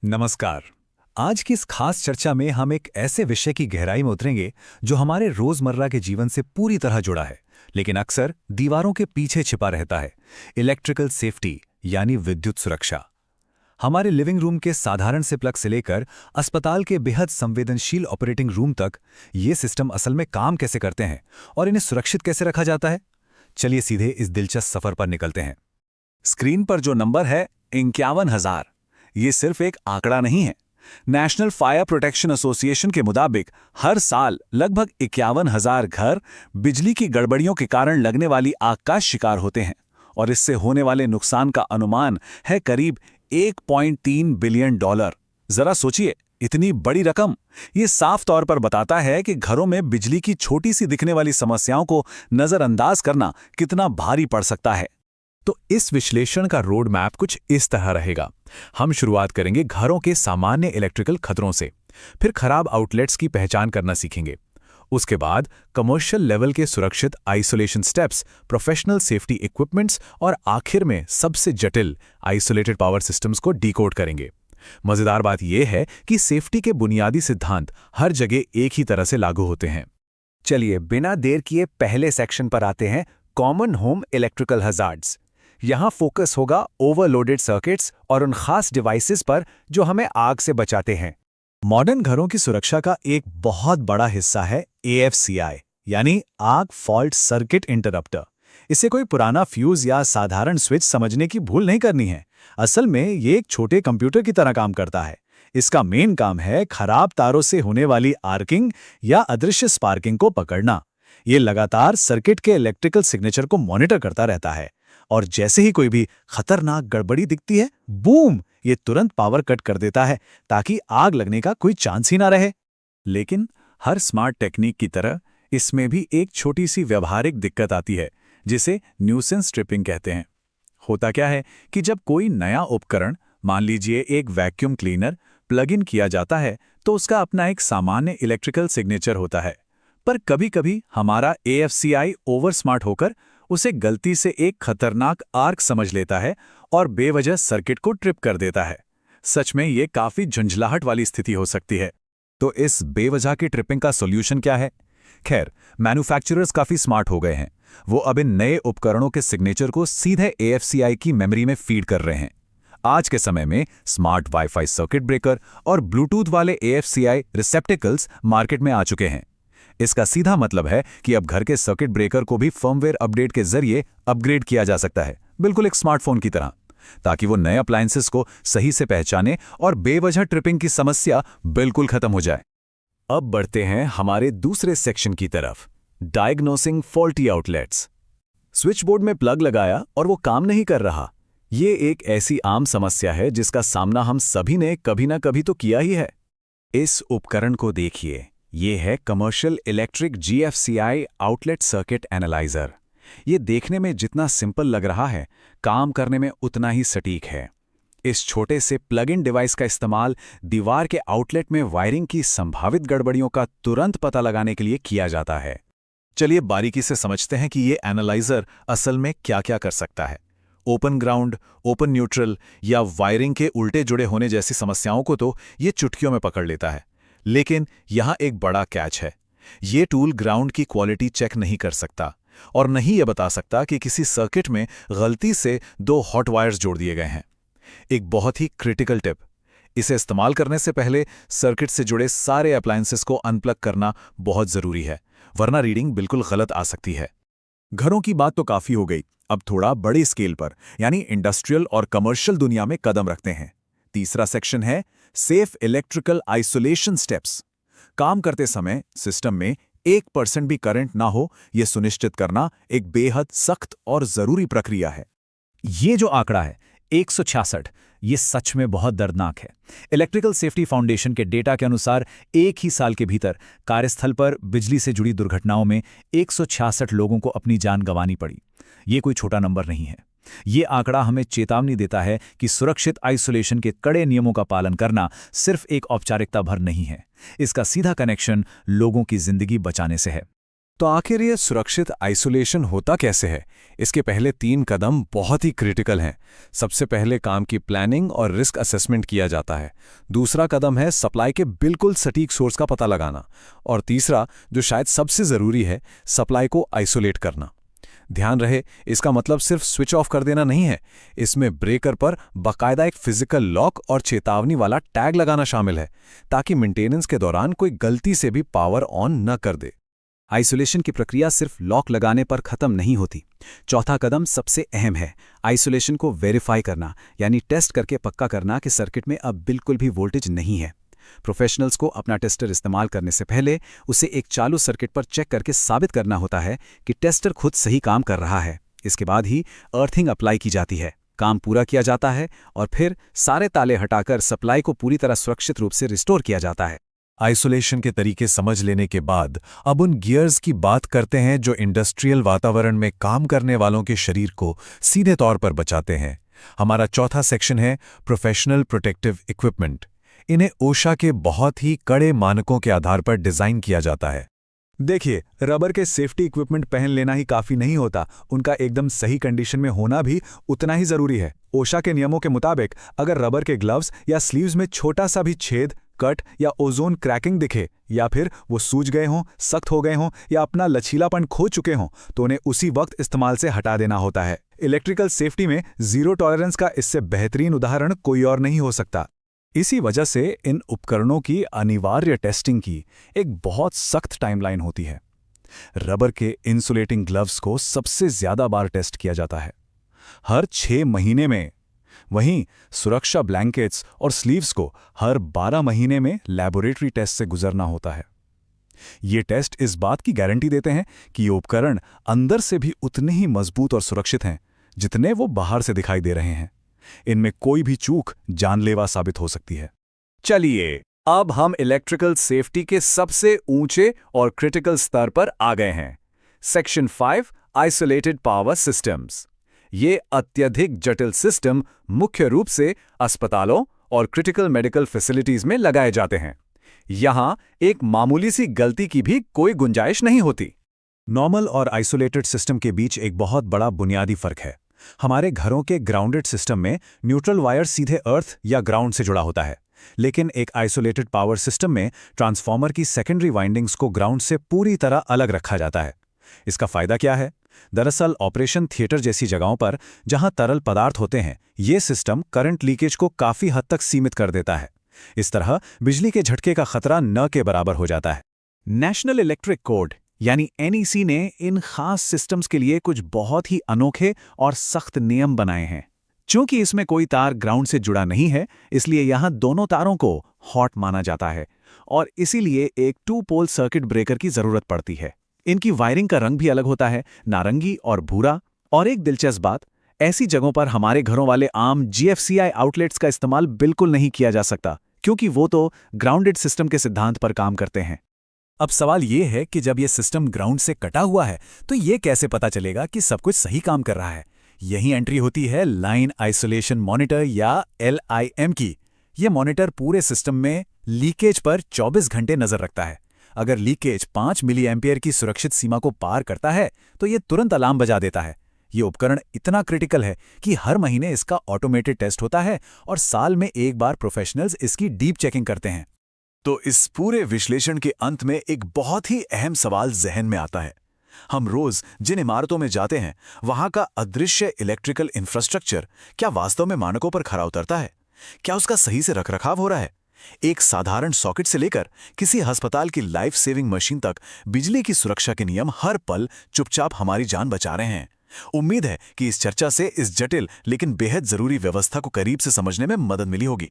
नमस्कार। आज की इस खास चर्चा में हम एक ऐसे विषय की गहराई में उतरेंगे जो हमारे रोजमर्रा के जीवन से पूरी तरह जुड़ा है, लेकिन अक्सर दीवारों के पीछे छिपा रहता है। इलेक्ट्रिकल सेफ्टी यानी विद्युत सुरक्षा। हमारे लिविंग रूम के साधारण से प्लग से लेकर अस्पताल के बेहद संवेदनशील ऑपरेटिंग रूम तक ये सिस्टम असल में काम कैसे करते हैं और इन्हें सुरक्षित कैसे रखा जाता है। चलिए सीधे इस दिलचस्प सफर पर निकलते हैं। स्क्रीन पर जो नंबर है 51,000, ये सिर्फ एक आंकड़ा नहीं है। नेशनल फायर प्रोटेक्शन एसोसिएशन के मुताबिक हर साल लगभग 51,000 घर बिजली की गड़बड़ियों के कारण लगने वाली आग का शिकार होते हैं और इससे होने वाले नुकसान का अनुमान है करीब $1.3 बिलियन। जरा सोचिए, इतनी बड़ी रकम। ये साफ तौर पर बताता है कि घरों में बिजली की छोटी सी दिखने वाली समस्याओं को नजरअंदाज करना कितना भारी पड़ सकता है। तो इस विश्लेषण का रोड मैप कुछ इस तरह रहेगा। हम शुरुआत करेंगे घरों के सामान्य इलेक्ट्रिकल खतरों से, फिर खराब आउटलेट्स की पहचान करना सीखेंगे। उसके बाद कमर्शियल लेवल के सुरक्षित isolation steps, professional safety equipments और आखिर में सबसे जटिल आइसोलेटेड पावर सिस्टम्स को डीकोड करेंगे। मजेदार बात यह है कि सेफ्टी के बुनियादी सिद्धांत हर जगह एक ही तरह से लागू होते हैं। चलिए बिना देर किए पहले सेक्शन पर आते हैं, कॉमन होम इलेक्ट्रिकल हजार्ड्स। यहाँ फोकस होगा ओवरलोडेड सर्किट्स और उन खास डिवाइसेस पर जो हमें आग से बचाते हैं। मॉडर्न घरों की सुरक्षा का एक बहुत बड़ा हिस्सा है AFCI, यानी आग फॉल्ट सर्किट इंटरप्टर। इसे कोई पुराना फ्यूज या साधारण स्विच समझने की भूल नहीं करनी है। असल में ये एक छोटे कंप्यूटर की तरह काम करता है। इसका मेन काम है खराब तारों से होने वाली आर्किंग या अदृश्य स्पार्किंग को पकड़ना। ये लगातार सर्किट के इलेक्ट्रिकल सिग्नेचर को मॉनिटर करता रहता है और जैसे ही कोई भी खतरनाक गड़बड़ी दिखती है, बूम, ये तुरंत पावर कट कर देता है ताकि आग लगने का कोई चांस ही ना रहे। लेकिन हर स्मार्ट टेक्निक की तरह इसमें भी एक छोटी सी व्यवहारिक दिक्कत आती है, जिसे न्यूसेंस ट्रिपिंग कहते हैं। होता क्या है कि जब कोई नया उपकरण, मान लीजिए एक वैक्यूम क्लीनर, प्लग इन किया जाता है तो उसका अपना एक सामान्य इलेक्ट्रिकल सिग्नेचर होता है। पर कभी-कभी हमारा AFCI ओवर स्मार्ट होकर उसे गलती से एक खतरनाक आर्क समझ लेता है और बेवजह सर्किट को ट्रिप कर देता है। सच में ये काफी झंझलाहट वाली स्थिति हो सकती है। तो इस बेवजह की ट्रिपिंग का सॉल्यूशन क्या है? खैर, मैन्युफैक्चरर्स काफी स्मार्ट हो गए हैं। वो अब इन नए उपकरणों के सिग्नेचर को सीधे AFCI की मेमोरी में फीड कर रहे हैं। आज के समय में स्मार्ट वाईफाई सर्किट ब्रेकर और ब्लूटूथ वाले AFCI रिसेप्टिकल्स मार्केट में आ चुके हैं। इसका सीधा मतलब है कि अब घर के सर्किट ब्रेकर को भी फर्मवेयर अपडेट के जरिए अपग्रेड किया जा सकता है, बिल्कुल एक स्मार्टफोन की तरह, ताकि वो नए अप्लायंसेस को सही से पहचाने और बेवजह ट्रिपिंग की समस्या बिल्कुल खत्म हो जाए। अब बढ़ते हैं हमारे दूसरे सेक्शन की तरफ, diagnosing faulty outlets. Switch board में प्लग लगाया और वो काम नहीं कर रहा। ये एक ऐसी आम समस्या है जिसका सामना हम सभी ने कभी ना कभी तो किया ही है। इस उपकरण को देखिए, ये है commercial electric GFCI outlet circuit analyser. ये देखने में जितना सिंपल लग रहा है, काम करने में उतना ही सटीक है। इस छोटे से प्लग इन डिवाइस का इस्तेमाल दीवार के आउटलेट में वायरिंग की संभावित गड़बड़ियों का तुरंत पता लगाने के लिए किया जाता है। चलिए बारीकी से समझते हैं कि ये एनालाइजर असल में क्या-क्या कर सकता है। ओपन ग्राउंड, ओपन न्यूट्रल या वायरिंग के उल्टे जुड़े होने जैसी समस्याओं को तो ये चुटकियों में पकड़ लेता है। लेकिन यहाँ एक बड़ा कैच है। ये टूल ग्राउंड की क्वालिटी चेक नहीं कर सकता और नहीं ये बता सकता कि किसी सर्किट में गलती से 2 हॉट वायर्स जोड़ दिए गए हैं। एक बहुत ही क्रिटिकल टिप, इसे इस्तेमाल करने से पहले सर्किट से जुड़े सारे अप्लायंसेस को अनप्लग करना बहुत जरूरी है, वरना रीडिंग बिल्कुल गलत आ सकती है। घरों की बात तो काफी हो गई, अब थोड़ा बड़ी स्केल पर यानी इंडस्ट्रियल और कमर्शियल दुनिया में कदम रखते हैं। तीसरा सेक्शन है सेफ इलेक्ट्रिकल आइसोलेशन स्टेप्स। काम करते समय सिस्टम में 1% भी करंट ना हो, यह सुनिश्चित करना एक बेहद सख्त और जरूरी प्रक्रिया है। ये जो आंकड़ा है 166, ये सच में बहुत दर्दनाक है। इलेक्ट्रिकल सेफ्टी फाउंडेशन के डेटा के अनुसार एक ही साल के भीतर कार्यस्थल पर बिजली से जुड़ी दुर्घटनाओं में 166 लोगों को अपनी जान गंवानी पड़ी। ये कोई छोटा नंबर नहीं है। ये आंकड़ा हमें चेतावनी देता है कि सुरक्षित आइसोलेशन के कड़े नियमों का पालन करना सिर्फ एक औपचारिकता भर नहीं है, इसका सीधा कनेक्शन लोगों की जिंदगी बचाने से है। तो आखिर ये सुरक्षित आइसोलेशन होता कैसे है? इसके पहले 3 कदम बहुत ही क्रिटिकल हैं। सबसे पहले काम की प्लानिंग और रिस्क असेसमेंट किया जाता है। दूसरा कदम है सप्लाई के बिल्कुल सटीक सोर्स का पता लगाना। और तीसरा, जो शायद सबसे ज़रूरी है, सप्लाई को आइसोलेट करना। ध्यान रहे, इसका मतलब सिर्फ स्विच ऑफ कर देना नहीं है। इसमें ब्रेकर पर बाकायदा एक फिजिकल लॉक और चेतावनी वाला टैग लगाना शामिल है, ताकि मेंटेनेंस के दौरान कोई गलती से भी पावर ऑन न कर दे। आइसोलेशन की प्रक्रिया सिर्फ लॉक लगाने पर खत्म नहीं होती। चौथा कदम सबसे अहम है, आइसोलेशन को वेरीफाई करना, यानी टेस्ट करके पक्का करना कि सर्किट में अब बिल्कुल भी वोल्टेज नहीं है। प्रोफेशनल्स को अपना टेस्टर इस्तेमाल करने से पहले उसे एक चालू सर्किट पर चेक करके साबित करना होता है कि टेस्टर खुद सही काम कर रहा है। इसके बाद ही अर्थिंग अप्लाई की जाती है, काम पूरा किया जाता है और फिर सारे ताले हटाकर सप्लाई को पूरी तरह सुरक्षित रूप से रिस्टोर किया जाता है। आइसोलेशन के तरीके समझ लेने के बाद अब उन गियर्स की बात करते हैं जो इंडस्ट्रियल वातावरण में काम करने वालों के शरीर को सीधे तौर पर बचाते हैं। हमारा चौथा सेक्शन है प्रोफेशनल प्रोटेक्टिव इक्विपमेंट। इन्हें ओशा के बहुत ही कड़े मानकों के आधार पर डिजाइन किया जाता है। देखिए, रबर के सेफ्टी इक्विपमेंट पहन लेना ही काफी नहीं होता, उनका एकदम सही कंडीशन में होना भी उतना ही जरूरी है। ओशा के नियमों के मुताबिक अगर रबर के ग्लव्स या स्लीव्स में छोटा सा भी छेद, कट या ओजोन क्रैकिंग दिखे, या फिर वो सूज गए हों, सख्त हो गए हों या अपना लचीलापन खो चुके हों, तो उन्हें उसी वक्त इस्तेमाल से हटा देना होता है। इलेक्ट्रिकल सेफ्टी में जीरो टॉलरेंस का इससे बेहतरीन उदाहरण कोई और नहीं हो सकता। इसी वजह से इन उपकरणों की अनिवार्य टेस्टिंग की एक बहुत सख्त टाइमलाइन होती है। रबर के इंसुलेटिंग ग्लव्स को सबसे ज्यादा बार टेस्ट किया जाता है, हर 6 महीने में। वहीं सुरक्षा ब्लैंकेट्स और स्लीव्स को हर 12 महीने में लैबोरेटरी टेस्ट से गुजरना होता है। ये टेस्ट इस बात की गारंटी देते हैं कि ये उपकरण अंदर से भी उतने ही मजबूत और सुरक्षित हैं जितने वो बाहर से दिखाई दे रहे हैं। इनमें कोई भी चूक जानलेवा साबित हो सकती है। चलिए, अब हम इलेक्ट्रिकल सेफ्टी के सबसे ऊंचे और क्रिटिकल स्तर पर आ गए हैं। Section 5, isolated power systems. ये अत्यधिक जटिल सिस्टम मुख्य रूप से अस्पतालों और क्रिटिकल मेडिकल फैसिलिटीज में लगाए जाते हैं। यहां एक मामूली सी गलती की भी कोई गुंजाइश नहीं होती। नॉर्मल और आइसोलेटेड सिस्टम के बीच एक बहुत बड़ा बुनियादी फर्क है। हमारे घरों के ग्राउंडेड सिस्टम में न्यूट्रल वायर सीधे अर्थ या ग्राउंड से जुड़ा होता है, लेकिन एक आइसोलेटेड पावर सिस्टम में ट्रांसफॉर्मर की सेकेंडरी वाइंडिंग्स को ग्राउंड से पूरी तरह अलग रखा जाता है। इसका फायदा क्या है? दरअसल ऑपरेशन थिएटर जैसी जगहों पर जहां तरल पदार्थ होते हैं, ये सिस्टम करंट लीकेज को काफी हद तक सीमित कर देता है। इस तरह बिजली के झटके का खतरा न के बराबर हो जाता है। नेशनल इलेक्ट्रिक कोड यानी NEC ने इन खास सिस्टम्स के लिए कुछ बहुत ही अनोखे और सख्त नियम बनाए हैं। चूंकि इसमें कोई तार ग्राउंड से जुड़ा नहीं है, इसलिए यहां दोनों तारों को हॉट माना जाता है और इसीलिए एक 2 पोल सर्किट ब्रेकर की जरूरत पड़ती है। इनकी वायरिंग का रंग भी अलग होता है, नारंगी और भूरा। और एक दिलचस्प बात, ऐसी जगहों पर हमारे घरों वाले आम GFCI आउटलेट्स का इस्तेमाल बिल्कुल नहीं किया जा सकता, क्योंकि वो तो ग्राउंडेड सिस्टम के सिद्धांत पर काम करते हैं। अब सवाल ये है कि जब ये सिस्टम ग्राउंड से कटा हुआ है, तो ये कैसे पता चलेगा कि सब कुछ सही काम कर रहा है? यही एंट्री होती है लाइन आइसोलेशन मॉनिटर या LIM की। ये मॉनिटर पूरे सिस्टम में लीकेज पर 24 घंटे नजर रखता है। अगर लीकेज 5 मिली एम्पियर की सुरक्षित सीमा को पार करता है, तो ये तुरंत अलार्म बजा देता है। ये उपकरण इतना क्रिटिकल है कि हर महीने इसका ऑटोमेटेड टेस्ट होता है और साल में एक बार प्रोफेशनल्स इसकी डीप चेकिंग करते हैं। तो इस पूरे विश्लेषण के अंत में एक बहुत ही अहम सवाल जहन में आता है। हम रोज जिन इमारतों में जाते हैं, वहां का अदृश्य इलेक्ट्रिकल इंफ्रास्ट्रक्चर क्या वास्तव में मानकों पर खरा उतरता है? क्या उसका सही से रखरखाव हो रहा है? एक साधारण सॉकेट से लेकर किसी अस्पताल की लाइफ सेविंग मशीन तक बिजली की सुरक्षा के नियम हर पल चुपचाप हमारी जान बचा रहे हैं। उम्मीद है कि इस चर्चा से इस जटिल लेकिन बेहद जरूरी व्यवस्था को करीब से समझने में मदद मिली होगी।